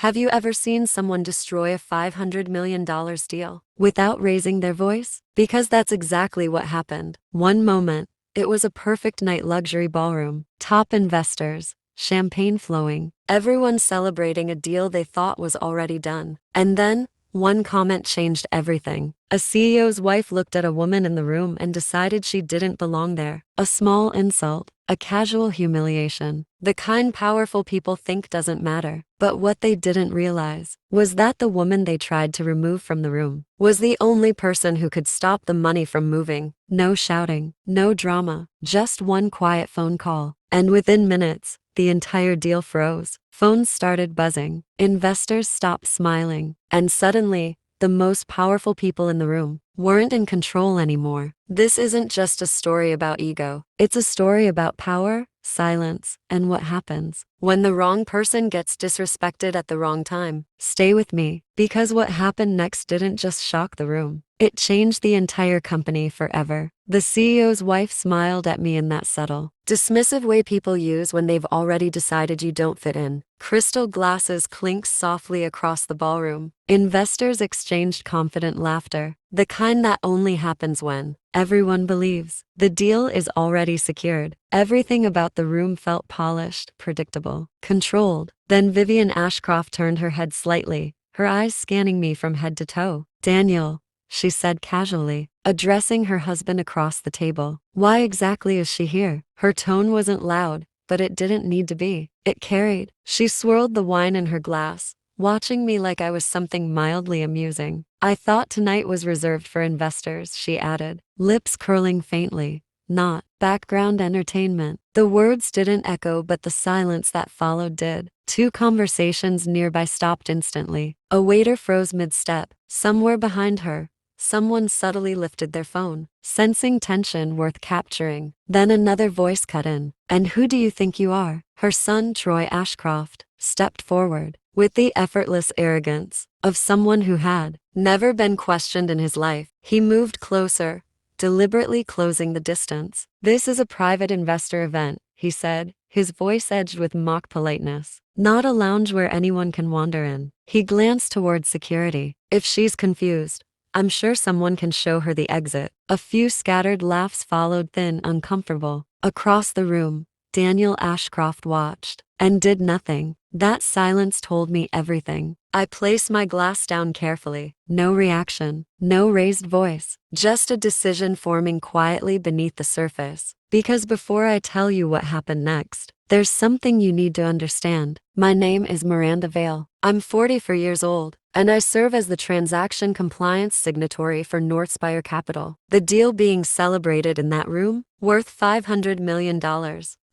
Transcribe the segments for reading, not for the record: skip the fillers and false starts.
Have you ever seen someone destroy a $500 million deal without raising their voice? Because that's exactly what happened. One moment, it was a perfect night luxury ballroom, top investors, champagne flowing, everyone celebrating a deal they thought was already done. And then, one comment changed everything. A CEO's wife looked at a woman in the room and decided she didn't belong there. A small insult, a casual humiliation, the kind powerful people think doesn't matter. But what they didn't realize was that the woman they tried to remove from the room was the only person who could stop the money from moving. No shouting, no drama, just one quiet phone call. And within minutes, the entire deal froze. Phones started buzzing. Investors stopped smiling. And suddenly, the most powerful people in the room weren't in control anymore. This isn't just a story about ego. It's a story about power, silence, and what happens when the wrong person gets disrespected at the wrong time. Stay with me, because what happened next didn't just shock the room. It changed the entire company forever. The CEO's wife smiled at me in that subtle, dismissive way people use when they've already decided you don't fit in. Crystal glasses clinked softly across the ballroom. Investors exchanged confident laughter, the kind that only happens when everyone believes the deal is already secured. Everything about the room felt polished, predictable, controlled. Then Vivian Ashcroft turned her head slightly, her eyes scanning me from head to toe. "Daniel," she said casually, addressing her husband across the table. "Why exactly is she here?" Her tone wasn't loud, but it didn't need to be. It carried. She swirled the wine in her glass, watching me like I was something mildly amusing. "I thought tonight was reserved for investors," she added, lips curling faintly. "Not background entertainment." The words didn't echo, but the silence that followed did. Two conversations nearby stopped instantly. A waiter froze mid-step. Somewhere behind her, someone subtly lifted their phone, sensing tension worth capturing. Then another voice cut in. "And who do you think you are?" Her son, Troy Ashcroft, stepped forward with the effortless arrogance of someone who had never been questioned in his life. He moved closer, deliberately closing the distance. "This is a private investor event," he said, his voice edged with mock politeness. "Not a lounge where anyone can wander in." He glanced toward security. "If she's confused, I'm sure someone can show her the exit." A few scattered laughs followed, thin, uncomfortable. Across the room, Daniel Ashcroft watched and did nothing. That silence told me everything. I placed my glass down carefully. No reaction, no raised voice, just a decision forming quietly beneath the surface. Because before I tell you what happened next, there's something you need to understand. My name is Miranda Vale. I'm 44 years old, and I serve as the transaction compliance signatory for Northspire Capital. The deal being celebrated in that room, worth $500 million.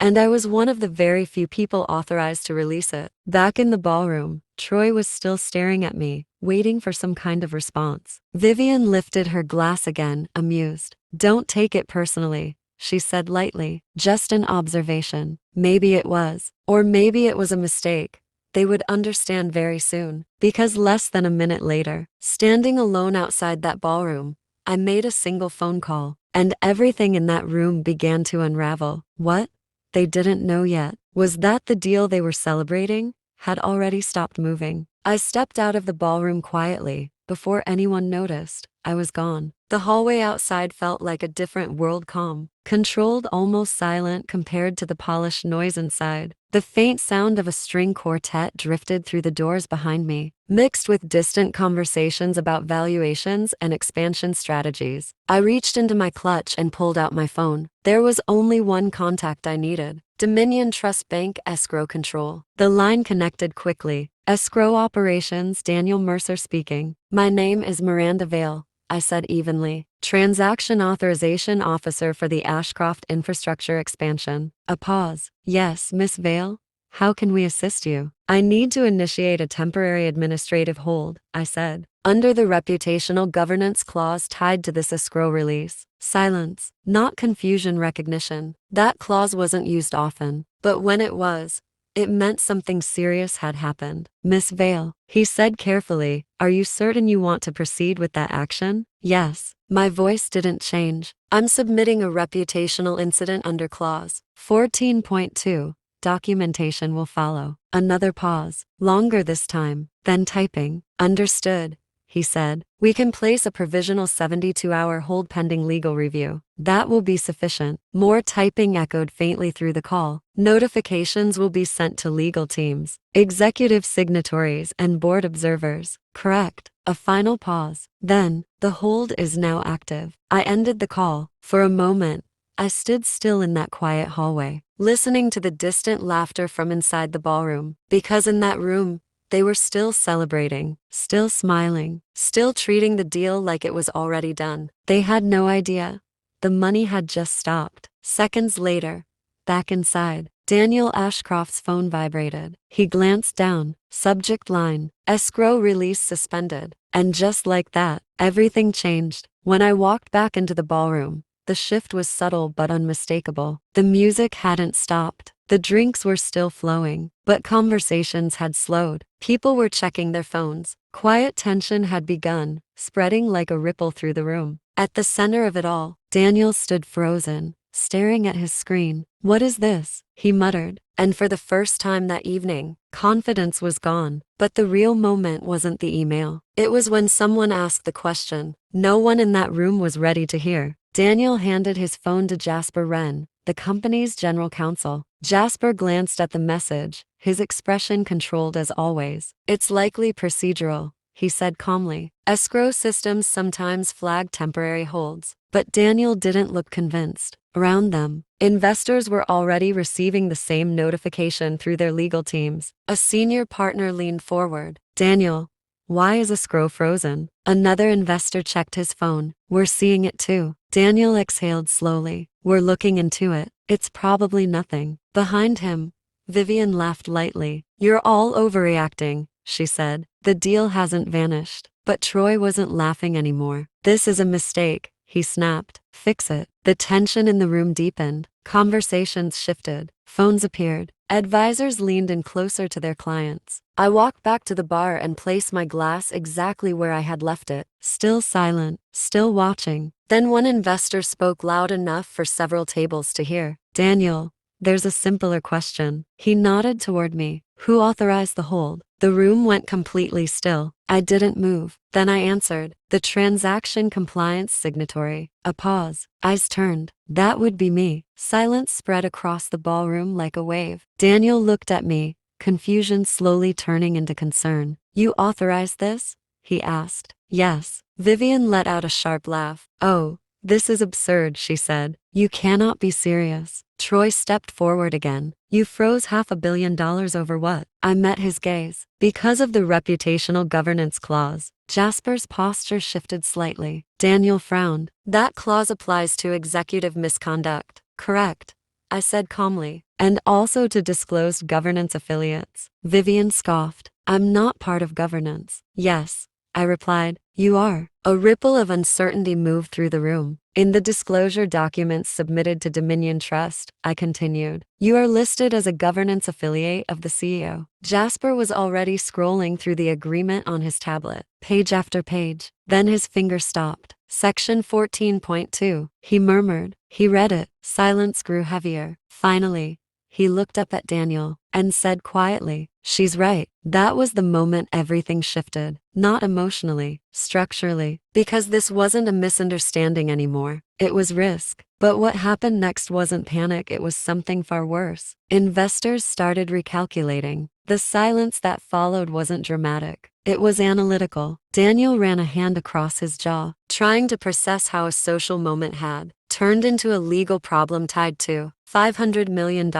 And I was one of the very few people authorized to release it. Back in the ballroom, Troy was still staring at me, waiting for some kind of response. Vivian lifted her glass again, amused. "Don't take it personally," she said lightly. "Just an observation. Maybe it was, or maybe it was a mistake. They would understand very soon." Because less than a minute later, standing alone outside that ballroom, I made a single phone call, and everything in that room began to unravel. What they didn't know yet was that the deal they were celebrating had already stopped moving. I stepped out of the ballroom quietly. Before anyone noticed, I was gone. The hallway outside felt like a different world, calm, controlled, almost silent compared to the polished noise inside. The faint sound of a string quartet drifted through the doors behind me, mixed with distant conversations about valuations and expansion strategies. I reached into my clutch and pulled out my phone. There was only one contact I needed: Dominion Trust Bank Escrow Control. The line connected quickly. "Escrow Operations, Daniel Mercer speaking. My name is Miranda Vale," I said evenly. "Transaction Authorization Officer for the Ashcroft Infrastructure Expansion." A pause. "Yes, Miss Vale? How can we assist you?" "I need to initiate a temporary administrative hold," I said, "under the reputational governance clause tied to this escrow release." Silence, not confusion, recognition. That clause wasn't used often, but when it was, it meant something serious had happened. "Miss Vale," he said carefully, "are you certain you want to proceed with that action?" "Yes." My voice didn't change. "I'm submitting a reputational incident under clause 14.2. Documentation will follow. Another pause, longer this time, then typing. Understood, he said. We can place a provisional 72-hour hold pending legal review. That will be sufficient. More typing echoed faintly through the call. Notifications will be sent to legal teams, executive signatories, and board observers. Correct. A final pause. Then, the hold is now active. I ended the call. For a moment, I stood still in that quiet hallway, listening to the distant laughter from inside the ballroom, because in that room, they were still celebrating, still smiling, still treating the deal like it was already done. They had no idea. The money had just stopped. Seconds later, back inside, Daniel Ashcroft's phone vibrated. He glanced down. Subject line, escrow release suspended. And just like that, everything changed. When I walked back into the ballroom, the shift was subtle but unmistakable. The music hadn't stopped. The drinks were still flowing, but conversations had slowed. People were checking their phones. Quiet tension had begun, spreading like a ripple through the room. At the center of it all, Daniel stood frozen, staring at his screen. "What is this?" he muttered. And for the first time that evening, confidence was gone. But the real moment wasn't the email. It was when someone asked the question no one in that room was ready to hear. Daniel handed his phone to Jasper Wren, the company's general counsel. Jasper glanced at the message, his expression controlled as always. "It's likely procedural," he said calmly. "Escrow systems sometimes flag temporary holds." But Daniel didn't look convinced. Around them, investors were already receiving the same notification through their legal teams. A senior partner leaned forward. "Daniel, why is escrow frozen?" Another investor checked his phone. "We're seeing it too." Daniel exhaled slowly. "We're looking into it. It's probably nothing." Behind him, Vivian laughed lightly. "You're all overreacting," she said. "The deal hasn't vanished." But Troy wasn't laughing anymore. "This is a mistake," he snapped. "Fix it." The tension in the room deepened. Conversations shifted. Phones appeared. Advisors leaned in closer to their clients. I walked back to the bar and placed my glass exactly where I had left it, still silent, still watching. Then one investor spoke loud enough for several tables to hear. "Daniel, there's a simpler question." He nodded toward me. "Who authorized the hold?" The room went completely still. I didn't move. Then I answered, "The transaction compliance signatory." A pause. Eyes turned. "That would be me." Silence spread across the ballroom like a wave. Daniel looked at me, confusion slowly turning into concern. "You authorized this?" he asked. "Yes." Vivian let out a sharp laugh. "Oh, this is absurd," she said. "You cannot be serious." Troy stepped forward again. "You froze $500 million over what?" I met his gaze. "Because of the reputational governance clause." Jasper's posture shifted slightly. Daniel frowned. "That clause applies to executive misconduct, correct?" I said calmly. "And also to disclosed governance affiliates." Vivian scoffed. "I'm not part of governance." "Yes," I replied. "You are." A ripple of uncertainty moved through the room. "In the disclosure documents submitted to Dominion Trust," I continued, "you are listed as a governance affiliate of the CEO." Jasper was already scrolling through the agreement on his tablet, page after page. Then his finger stopped. "Section 14.2, he murmured. He read it. Silence grew heavier. Finally, he looked up at Daniel and said quietly, "She's right." That was the moment everything shifted. Not emotionally, structurally, because this wasn't a misunderstanding anymore. It was risk. But what happened next wasn't panic, it was something far worse. Investors started recalculating. The silence that followed wasn't dramatic. It was analytical. Daniel ran a hand across his jaw, trying to process how a social moment had turned into a legal problem tied to $500 million.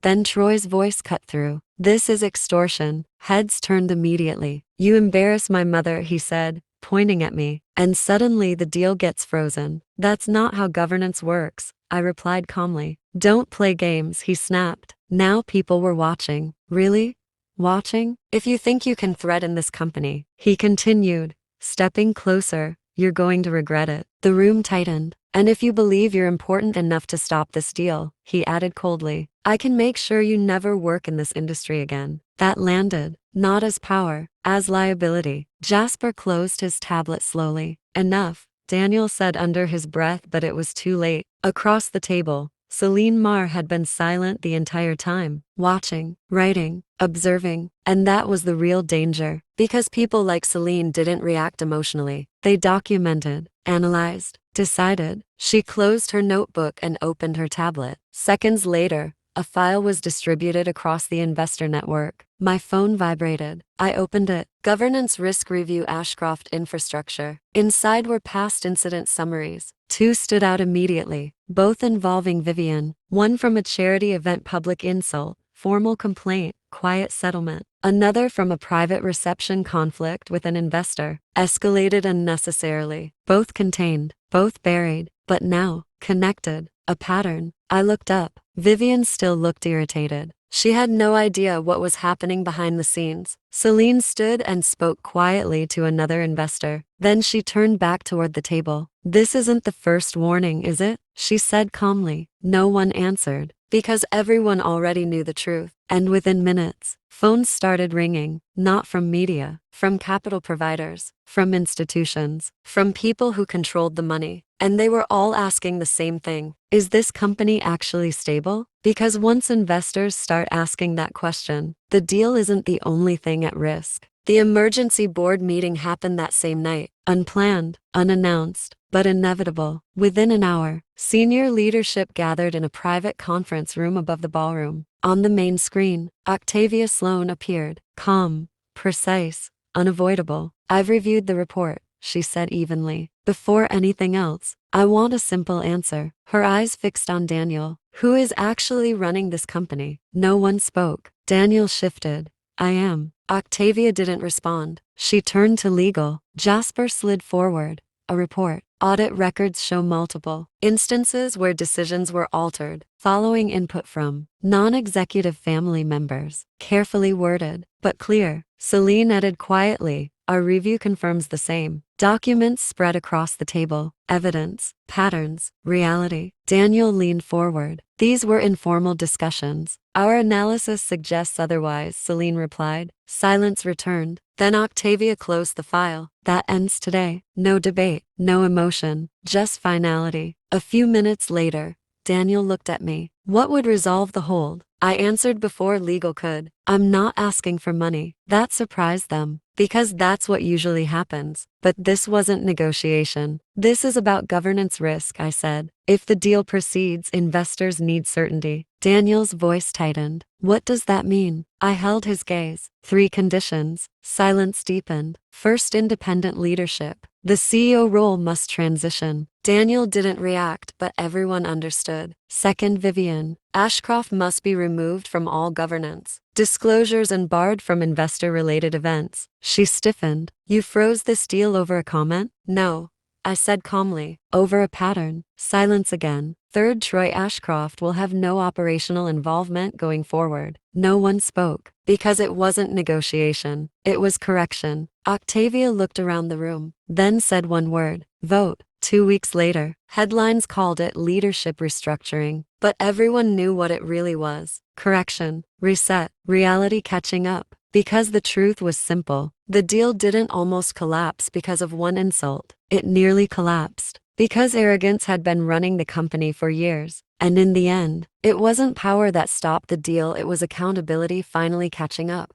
Then Troy's voice cut through. "This is extortion." Heads turned immediately. "You embarrass my mother," he said, pointing at me. And suddenly the deal gets frozen. "That's not how governance works," I replied calmly. "Don't play games," he snapped. Now people were watching. "Really? Watching? If you think you can threaten this company," he continued, stepping closer, "you're going to regret it." The room tightened. "And if you believe you're important enough to stop this deal," he added coldly, "I can make sure you never work in this industry again." That landed, not as power, as liability. Jasper closed his tablet slowly. "Enough," Daniel said under his breath, but it was too late. Across the table, Celine Marr had been silent the entire time, watching, writing, observing, and that was the real danger. Because people like Celine didn't react emotionally. They documented, analyzed, decided. She closed her notebook and opened her tablet. Seconds later, a file was distributed across the investor network. My phone vibrated. I opened it. Governance Risk Review Ashcroft Infrastructure. Inside were past incident summaries. Two stood out immediately, both involving Vivian. One from a charity event: public insult, formal complaint, quiet settlement. Another from a private reception: conflict with an investor, escalated unnecessarily. Both contained, both buried, but now, connected. A pattern. I looked up. Vivian still looked irritated. She had no idea what was happening behind the scenes. Celine stood and spoke quietly to another investor. Then she turned back toward the table. "This isn't the first warning, is it?" she said calmly. No one answered, because everyone already knew the truth. And within minutes, phones started ringing, not from media, from capital providers, from institutions, from people who controlled the money. And they were all asking the same thing: is this company actually stable? Because once investors start asking that question, the deal isn't the only thing at risk. The emergency board meeting happened that same night, unplanned, unannounced, but inevitable. Within an hour, senior leadership gathered in a private conference room above the ballroom. On the main screen, Octavia Sloan appeared, calm, precise, unavoidable. "I've reviewed the report," she said evenly. "Before anything else, I want a simple answer." Her eyes fixed on Daniel. "Who is actually running this company?" No one spoke. Daniel shifted. "I am." Octavia didn't respond. She turned to legal. Jasper slid forward. "A report. Audit records show multiple instances where decisions were altered, following input from non-executive family members." Carefully worded, but clear. Celine added quietly, "Our review confirms the same." Documents spread across the table. Evidence, patterns, reality. Daniel leaned forward. "These were informal discussions. Our analysis suggests otherwise," Celine replied. Silence returned. Then Octavia closed the file. "That ends today." No debate, no emotion, just finality. A few minutes later, Daniel looked at me. "What would resolve the hold?" I answered before legal could. "I'm not asking for money." That surprised them, because that's what usually happens. But this wasn't negotiation. "This is about governance risk," I said. "If the deal proceeds, investors need certainty." Daniel's voice tightened. "What does that mean?" I held his gaze. 3 conditions. Silence deepened. First, independent leadership. The CEO role must transition. Daniel didn't react, but everyone understood. Second, Vivian Ashcroft must be removed from all governance, disclosures, and barred from investor-related events. She stiffened. "You froze this deal over a comment?" "No," I said calmly. "Over a pattern." Silence again. Third, Troy Ashcroft will have no operational involvement going forward. No one spoke, because it wasn't negotiation. It was correction. Octavia looked around the room, then said one word: "Vote." 2 weeks later, headlines called it leadership restructuring, but everyone knew what it really was: correction, reset, reality catching up. Because the truth was simple. The deal didn't almost collapse because of one insult. It nearly collapsed because arrogance had been running the company for years. And in the end, it wasn't power that stopped the deal, it was accountability finally catching up.